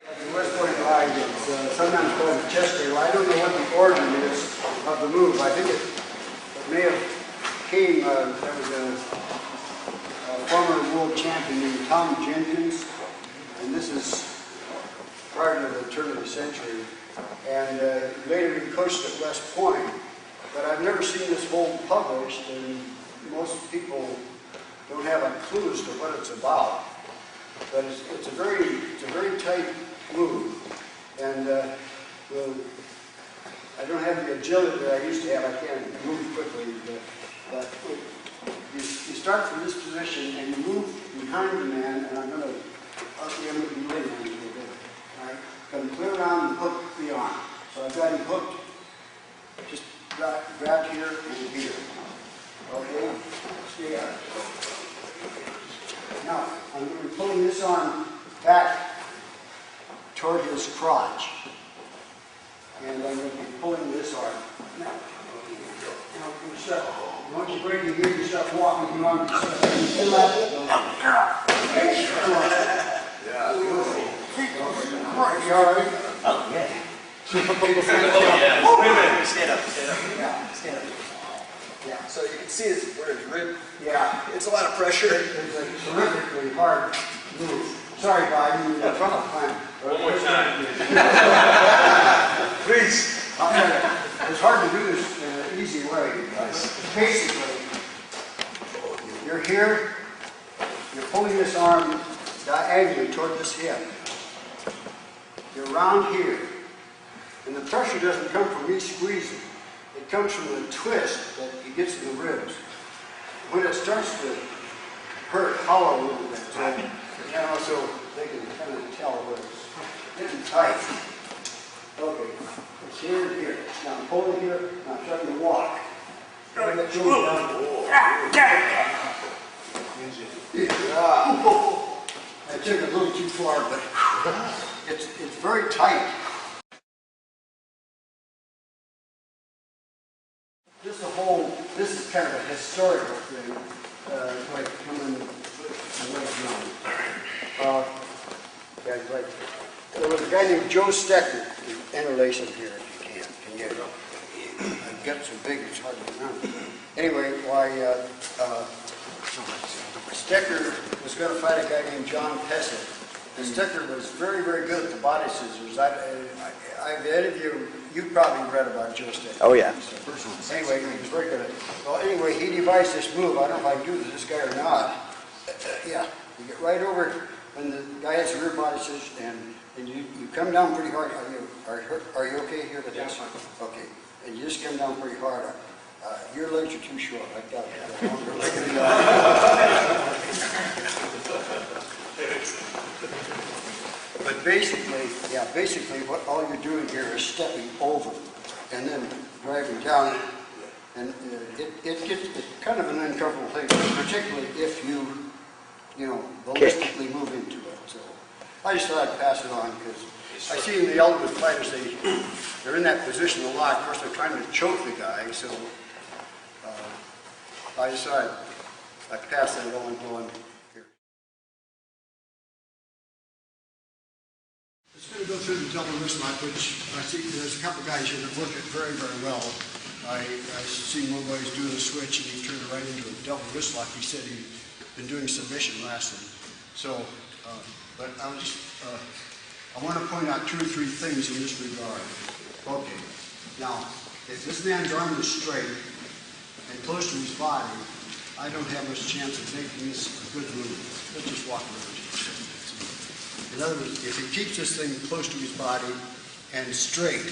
The West Point glide is sometimes called the chest tail. I don't know what the origin is of the move. I think it may have came, there was a former world champion named Tom Jenkins, and this is prior to the turn of the century, and later he coached at West Point, but I've never seen this hold published, and most people don't have a clue as to what it's about. But it's a very tight move, and I don't have the agility that I used to have. I can't move quickly, but you start from this position and you move behind the man, and I'm going to be late on you a little bit. All right, going to clear around and hook the arm. So I've got him hooked. Just grab here and here. Okay, stay out. Now, I'm going to be pulling this arm back toward his crotch. And I'm going to be pulling this arm. Now, once you break it here, you start walking the arm. You all right? Oh, yeah. Wait a minute, stand up. Yeah, stand up. Yeah. So you can see where his rib. Yeah. It's a lot of pressure. It's a terrifically hard move. Sorry, Bob, you had trouble climbing. One more time. Please. It's hard to do this in an easy way. Basically, you're here, you're pulling this arm diagonally toward this hip. You're around here, and the pressure doesn't come from me squeezing. It comes from the twist that he gets in the ribs. When it starts to hurt, hollow a little bit, so they can kind of tell where it's getting tight. Okay, it's here and here. Now I'm pulling here, now I'm starting to walk. I took it a little too far, but it's very tight. This is kind of a historical thing, like coming like there was a guy named Joe Stecker, interlace him here if you can get it. I've got so big it's hard to remember. Anyway, Stecker was going to fight a guy named John Pessett. And Stecker was very, very good at the body scissors. You've probably read about Joe Stecker. Oh, yeah. Anyway, he was very good at it. Well, anyway, he devised this move. I don't know if I can do this guy or not. Yeah, you get right over when the guy has rear body scissors, and you come down pretty hard. Are you okay here with this? Okay. And you just come down pretty hard. Your legs are too short. I've got a longer leg than you. But basically what all you're doing here is stepping over and then driving down, and it gets kind of an uncomfortable thing, particularly if you ballistically move into it. So I just thought I'd pass it on because I see in the ultimate fighters they're in that position a lot. Of course, they're trying to choke the guy, so I just thought I'd pass that on here. It's going to go through the double wrist lock, which I see there's a couple guys here that work it very, very well. I see one boys doing a switch and he turned it right into a double wrist lock. He said he'd been doing submission last time. So, but I want to point out 2 or 3 things in this regard. Okay, now, if this man's arm is straight and close to his body, I don't have much chance of making this a good move. Let's just walk over to the side. In other words, if he keeps this thing close to his body and straight,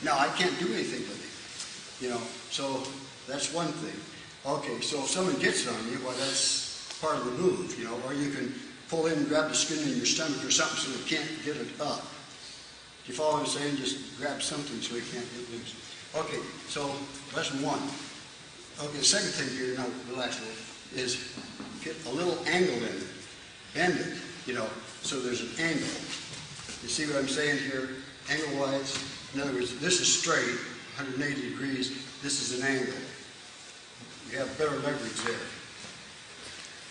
now I can't do anything with it, so that's one thing. Okay, so if someone gets it on you, well, that's part of the move, or you can pull in and grab the skin in your stomach or something so you can't get it up. Do you follow what I'm saying? Just grab something so you can't get loose. Okay, so lesson 1. Okay, the second thing here, now relax a little, is get a little angle in it. Bend it, so there's an angle. You see what I'm saying here, angle-wise? In other words, this is straight, 180 degrees. This is an angle. You have better leverage there.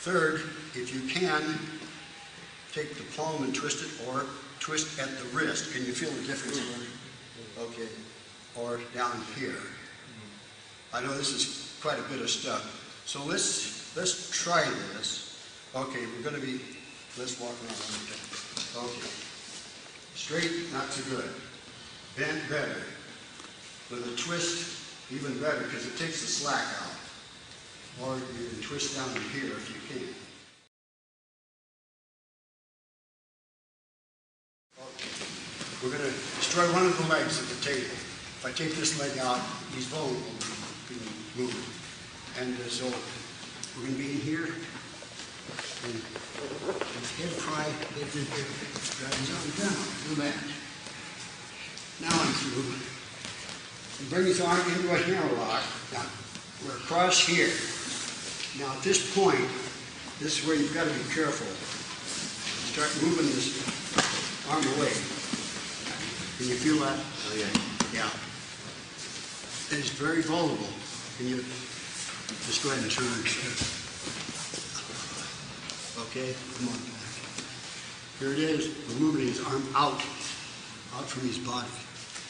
Third, if you can, take the palm and twist it, or twist at the wrist. Can you feel the difference? Okay. Or down here. I know this is quite a bit of stuff. So let's try this. Okay, we're going to be, let's walk around one more time. Okay. Straight, not so good. Bent, better. With a twist, even better, because it takes the slack out. Or you can twist down to here if you can. Okay. We're going to destroy one of the legs at the table. If I take this leg out, he's vulnerable to being moved. And so we're going to be in here. And head pry, head in here, drag his arm down, do that. Now I'm through. And bring his arm into a hammerlock. Now, we're across here. Now at this point, this is where you've got to be careful. Start moving this arm away. Can you feel that? Oh yeah. Yeah. It's very vulnerable. Can you just go ahead and turn it? Okay, come on back. Here it is. We're moving his arm out from his body.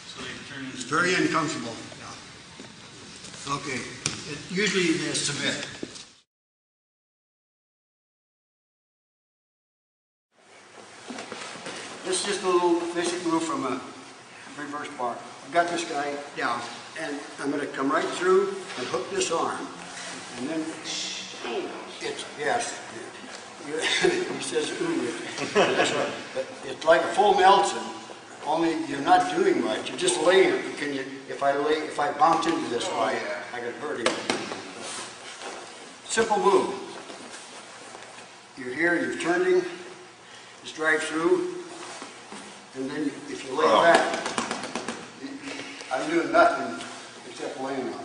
So you turn It's very uncomfortable. Yeah. Okay. Usually they submit. This is just a little basic move from a reverse bar. I've got this guy down, and I'm going to come right through and hook this arm. And then it's, yes. He says, ooh, that's right. But it's like a full Melton, only you're not doing much. You're just laying it. Can you? If I bounce into this way, I could hurt him. Simple move. You're here. You've turned him. Just drive through, and then if you lay back, I'm doing nothing except laying on.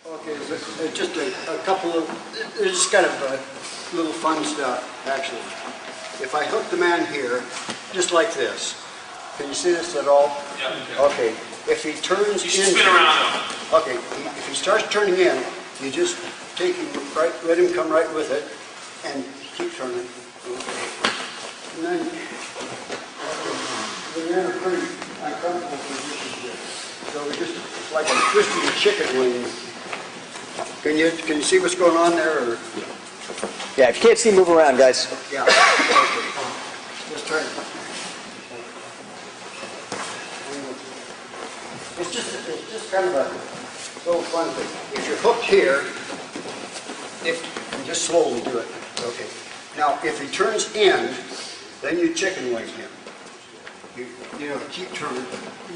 Okay, just a couple of, it's just kind of little fun stuff, actually. If I hook the man here, just like this, can you see this at all? Yeah. Okay, if he turns You should spin around. Okay, if he starts turning in, you just take him right, let him come right with it, and keep turning. Okay. And then, you're in a pretty uncomfortable position here. So we just, it's like I'm twisting a chicken wing. Can you see what's going on there? Or? Yeah, if you can't see, move around, guys. Yeah. Okay. Just turn. It's just kind of a little fun thing. If you're hooked here, you just slowly do it. Okay. Now, if he turns in, then you chicken wing him. You know, keep turning.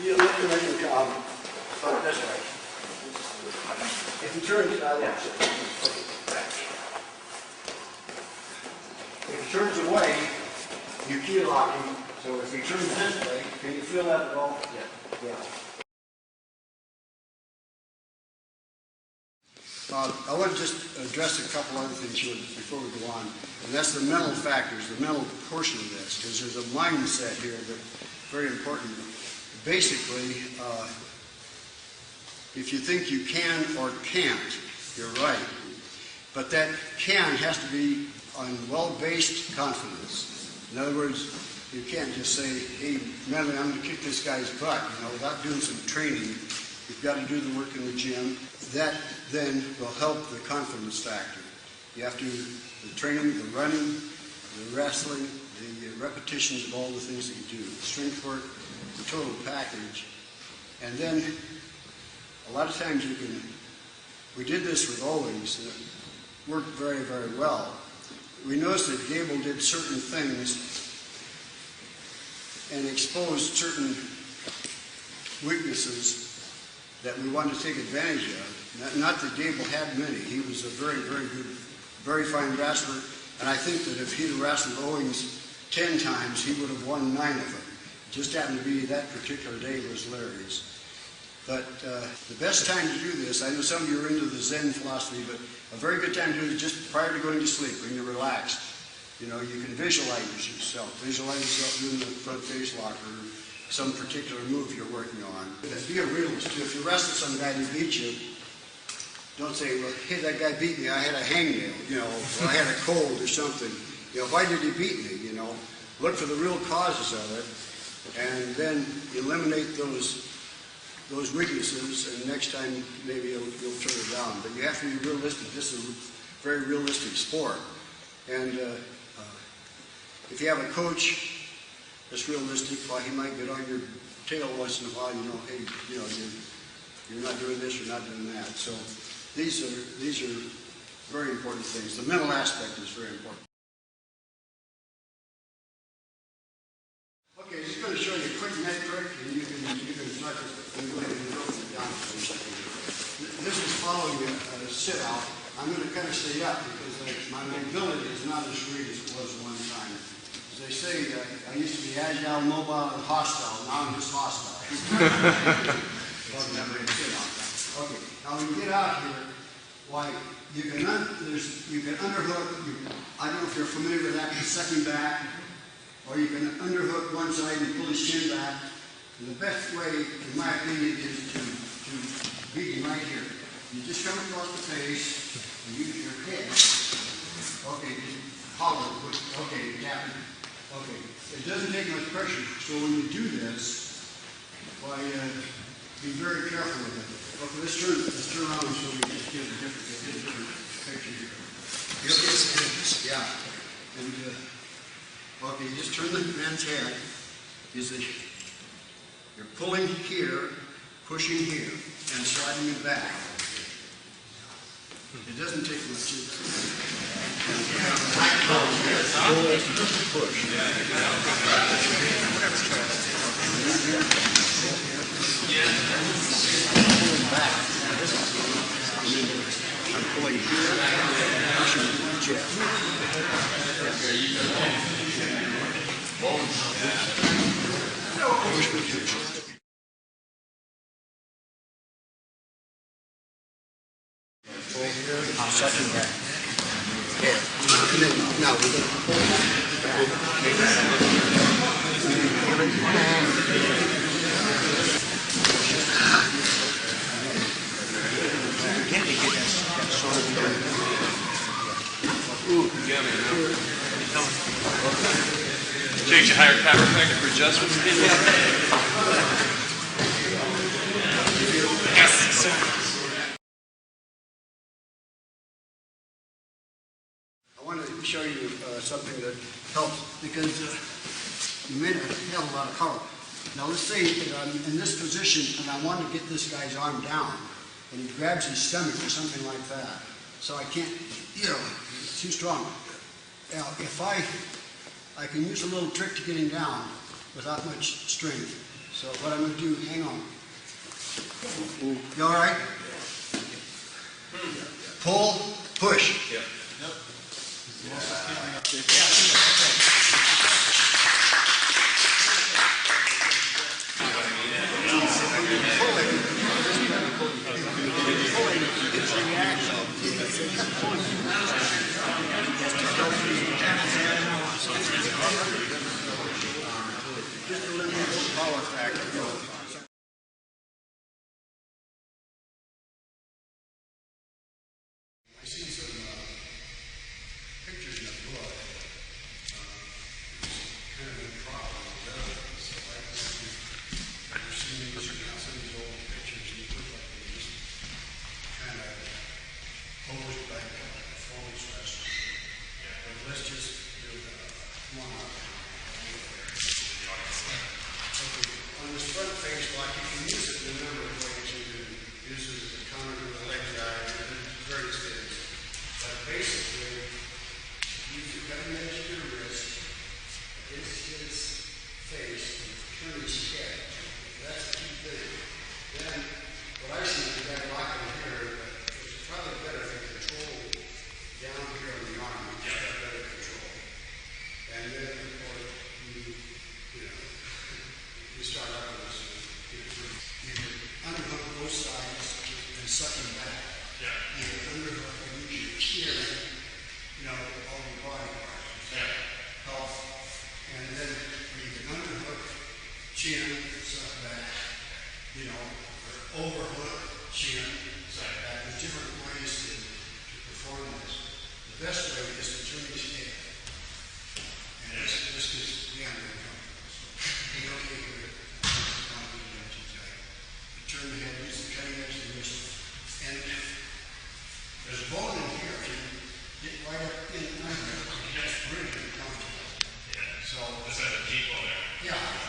You let him come. Oh, that's right. If he turns, if he turns away, you key lock him. So if he turns this way, can you feel that at all? Yeah. Yeah. I want to just address a couple other things here before we go on, and that's the mental factors, the mental portion of this, because there's a mindset here that's very important. Basically, if you think you can or can't, you're right. But that can has to be on well-based confidence. In other words, you can't just say, hey, mentally, I'm going to kick this guy's butt, without doing some training. You've got to do the work in the gym. That then will help the confidence factor. You have to do the training, the running, the wrestling, the repetitions of all the things that you do, the strength work, the total package. And then a lot of times we did this with Owings, and it worked very, very well. We noticed that Gable did certain things and exposed certain weaknesses that we wanted to take advantage of. Not that Gable had many. He was a very, very good, very fine wrestler, and I think that if he'd wrestled Owings 10 times, he would have won 9 of them. It just happened to be that particular day was Larry's. But the best time to do this, I know some of you are into the Zen philosophy, but a very good time to do it just prior to going to sleep, when you're relaxed. You can visualize yourself. Visualize yourself doing the front face lock or some particular move you're working on. Be a realist. If you wrestle some guy who beats you, don't say, well, hey, that guy beat me, I had a hangnail, you know, or I had a cold or something. You know, why did he beat me, you know? Look for the real causes of it, and then eliminate those weaknesses, and next time maybe you'll turn it down. But you have to be realistic. This is a very realistic sport. And if you have a coach that's realistic, well, he might get on your tail once in a while, you know, hey, you know, you're not doing this, you're not doing that. So these are very important things. The mental aspect is very important. Okay, just going to show you a quick neck trick, and you can start to go ahead and go down for a second. This is following a sit out. I'm going to kind of stay up because my mobility is not as great as it was one time. As they say, I used to be agile, mobile, and hostile. Now I'm just hostile. Okay, now when you get out here, why you can underhook. I don't know if you're familiar with that, the second back. Or you can underhook one side and pull his chin back. And the best way, in my opinion, is to beat him right here. You just come across the face and use your head. Okay, just holler. Okay, tap it. Okay, it doesn't take much pressure. So when you do this, why, be very careful with it. Okay, let's turn around so we just get a different picture here. Yeah. And, okay, you just turn the man's head. You're pulling here, pushing here, and sliding it back. It doesn't take much. Push. Pulling back. I'm pulling here, pushing the chest. I'll suck you back. Here. And then, now we're going to pull Again, you get that sort of ooh, yummy, Jake, you hire a chiropractor for adjustments? Yes, sir. I want to show you something that helps because you may not have a lot of power. Now let's say that I'm in this position and I want to get this guy's arm down and he grabs his stomach or something like that. So I can't, you know, it's too strong. Now if I can use a little trick to get him down without much strength. So what I'm going to do, hang on. You all right? Pull, push. Yeah. Just eliminate the power factor. I see some pictures in the book. Kind of been problem with those. So I've seen some of these old pictures and they look like they just kind of posed like a performance wrestler. But let's just do one out. Okay, on this front face block, you can use it in a number of ways. You can use it as a counter to the leg guide, and various things. But basically, use your cutting edge of your wrist against his face and turn his head. That's the key thing. Then, what I see is that locking here, it's probably better if you control down here on the arm. You get better control. And then, of course, you start out with this. You can underhook both sides and suck him back. Yeah. You can underhook and use your chin, all your body parts. Yeah. Health. And then you can underhook, chin, suck back, or overhook, chin, suck back. There's different ways. There's bone in here, and you get right up in under it, and that's really comfortable. So, Just have a deep on there. yeah.